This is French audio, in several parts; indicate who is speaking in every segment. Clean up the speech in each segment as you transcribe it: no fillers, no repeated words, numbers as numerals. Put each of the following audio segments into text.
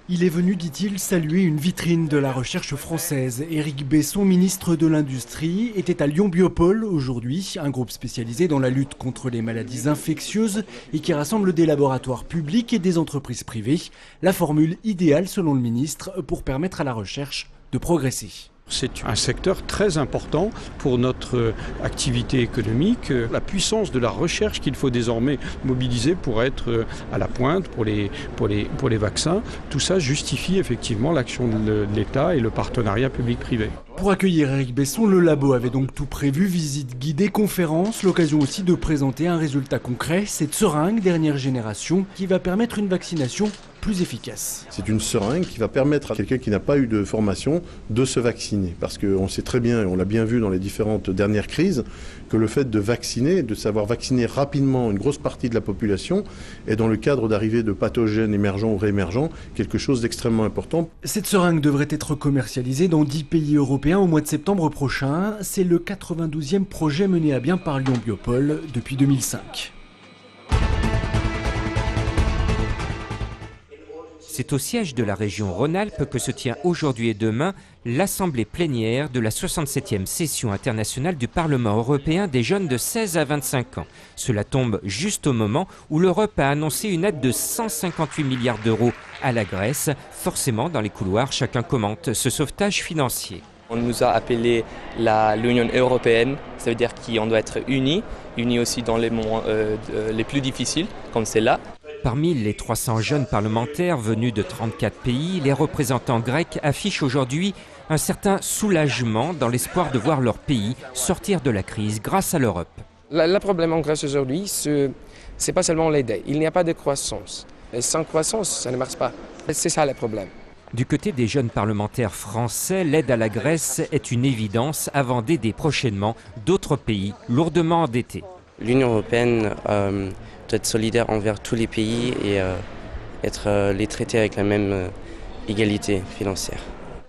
Speaker 1: Il est venu, dit-il, saluer une vitrine de la recherche française. Éric Besson, ministre de l'Industrie, était à Lyon Biopôle aujourd'hui, un groupe spécialisé dans la lutte contre les maladies infectieuses et qui rassemble des laboratoires publics et des entreprises privées. La formule idéale, selon le ministre, pour permettre à la recherche de progresser.
Speaker 2: C'est un secteur très important pour notre activité économique, la puissance de la recherche qu'il faut désormais mobiliser pour être à la pointe pour les vaccins. Tout ça justifie effectivement l'action de l'État et le partenariat public-privé.
Speaker 1: Pour accueillir Éric Besson, le labo avait donc tout prévu, visite guidée, conférence, l'occasion aussi de présenter un résultat concret, cette seringue dernière génération qui va permettre une vaccination plus efficace.
Speaker 3: C'est une seringue qui va permettre à quelqu'un qui n'a pas eu de formation de se vacciner. Parce qu'on sait très bien, et on l'a bien vu dans les différentes dernières crises, que le fait de vacciner, de savoir vacciner rapidement une grosse partie de la population, est dans le cadre d'arrivée de pathogènes émergents ou réémergents, quelque chose d'extrêmement important.
Speaker 1: Cette seringue devrait être commercialisée dans 10 pays européens au mois de septembre prochain. C'est le 92e projet mené à bien par Lyon Biopôle depuis 2005.
Speaker 4: C'est au siège de la région Rhône-Alpes que se tient aujourd'hui et demain l'assemblée plénière de la 67e session internationale du Parlement européen des jeunes de 16 à 25 ans. Cela tombe juste au moment où l'Europe a annoncé une aide de 158 milliards d'euros à la Grèce. Forcément, dans les couloirs, chacun commente ce sauvetage financier.
Speaker 5: On nous a appelé l'Union européenne, ça veut dire qu'on doit être unis aussi dans les moments les plus difficiles, comme c'est là.
Speaker 4: Parmi les 300 jeunes parlementaires venus de 34 pays, les représentants grecs affichent aujourd'hui un certain soulagement dans l'espoir de voir leur pays sortir de la crise grâce à l'Europe.
Speaker 6: Le problème en Grèce aujourd'hui, c'est pas seulement l'aide. Il n'y a pas de croissance. Et sans croissance, ça ne marche pas. C'est ça le problème.
Speaker 4: Du côté des jeunes parlementaires français, l'aide à la Grèce est une évidence avant d'aider prochainement d'autres pays lourdement endettés.
Speaker 7: L'Union européenne doit être solidaire envers tous les pays et les traiter avec la même égalité financière.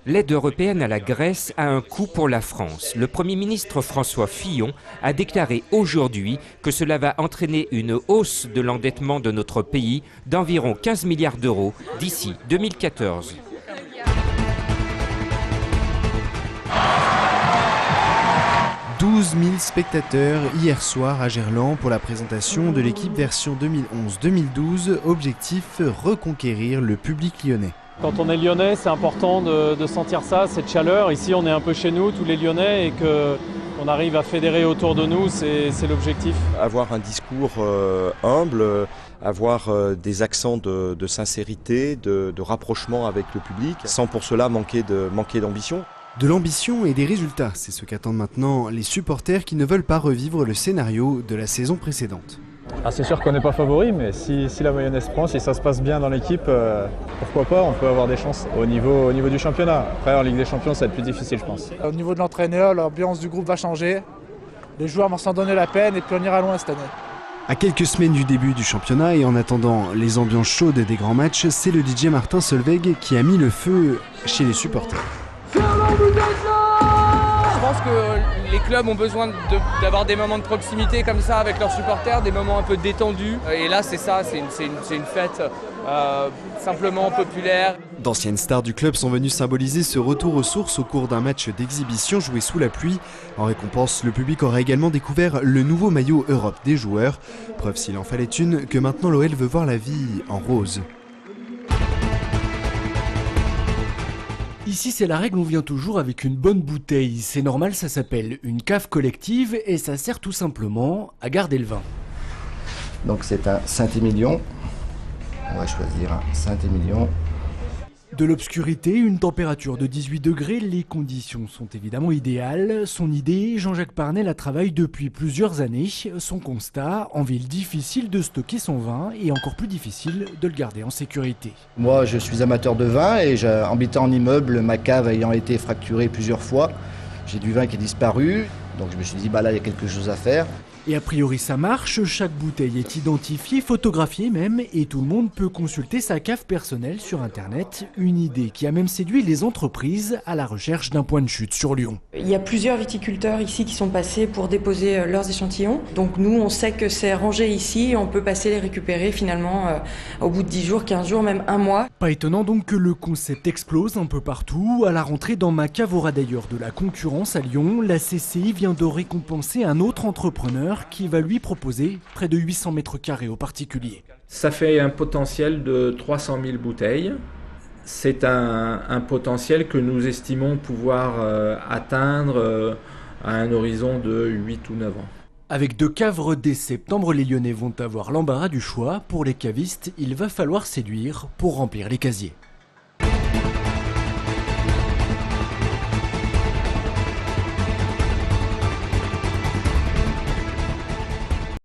Speaker 4: L'aide européenne à la Grèce a un coût pour la France. Le Premier ministre François Fillon a déclaré aujourd'hui que cela va entraîner une hausse de l'endettement de notre pays d'environ 15 milliards d'euros d'ici 2014. «
Speaker 8: 12 000 spectateurs hier soir à Gerland pour la présentation de l'équipe version 2011-2012. Objectif, reconquérir le public lyonnais.
Speaker 9: Quand on est lyonnais, c'est important de sentir ça, cette chaleur. Ici, on est un peu chez nous, tous les lyonnais, et qu'on arrive à fédérer autour de nous, c'est l'objectif.
Speaker 10: Avoir un discours humble, avoir des accents de sincérité, de rapprochement avec le public, sans pour cela manquer d'ambition.
Speaker 8: De l'ambition et des résultats, c'est ce qu'attendent maintenant les supporters qui ne veulent pas revivre le scénario de la saison précédente.
Speaker 9: C'est sûr qu'on n'est pas favori, mais si la mayonnaise prend, si ça se passe bien dans l'équipe, pourquoi pas, on peut avoir des chances au niveau du championnat. Après, en Ligue des Champions, ça va être plus difficile, je pense.
Speaker 11: Au niveau de l'entraîneur, l'ambiance du groupe va changer. Les joueurs vont s'en donner la peine et puis on ira loin cette année.
Speaker 8: À quelques semaines du début du championnat et en attendant les ambiances chaudes des grands matchs, c'est le DJ Martin Solveig qui a mis le feu chez les supporters.
Speaker 6: Je pense que les clubs ont besoin d'avoir des moments de proximité comme ça avec leurs supporters, des moments un peu détendus. Et là, c'est ça, c'est une fête simplement populaire.
Speaker 8: D'anciennes stars du club sont venues symboliser ce retour aux sources au cours d'un match d'exhibition joué sous la pluie. En récompense, le public aura également découvert le nouveau maillot Europe des joueurs. Preuve s'il en fallait une que maintenant l'OL veut voir la vie en rose.
Speaker 1: Ici, c'est la règle, on vient toujours avec une bonne bouteille. C'est normal, ça s'appelle une cave collective et ça sert tout simplement à garder le vin.
Speaker 12: Donc c'est un Saint-Émilion. On va choisir un Saint-Émilion.
Speaker 1: De l'obscurité, une température de 18 degrés, les conditions sont évidemment idéales. Son idée, Jean-Jacques Parnet la travaille depuis plusieurs années. Son constat, en ville difficile de stocker son vin et encore plus difficile de le garder en sécurité.
Speaker 12: Moi je suis amateur de vin et habitant en immeuble, ma cave ayant été fracturée plusieurs fois, j'ai du vin qui est disparu. Donc je me suis dit là il y a quelque chose à faire.
Speaker 1: Et a priori ça marche, chaque bouteille est identifiée, photographiée même, et tout le monde peut consulter sa cave personnelle sur internet. Une idée qui a même séduit les entreprises à la recherche d'un point de chute sur Lyon.
Speaker 13: Il y a plusieurs viticulteurs ici qui sont passés pour déposer leurs échantillons. Donc nous on sait que c'est rangé ici, on peut passer les récupérer finalement au bout de 10 jours, 15 jours, même un mois.
Speaker 1: Pas étonnant donc que le concept explose un peu partout. À la rentrée dans ma cave aura d'ailleurs de la concurrence à Lyon. La CCI vient de récompenser un autre entrepreneur qui va lui proposer près de 800 mètres carrés aux particuliers.
Speaker 14: Ça fait un potentiel de 300 000 bouteilles. C'est un potentiel que nous estimons pouvoir atteindre à un horizon de 8 ou 9 ans.
Speaker 1: Avec 2 caves dès septembre, les Lyonnais vont avoir l'embarras du choix. Pour les cavistes, il va falloir séduire pour remplir les casiers.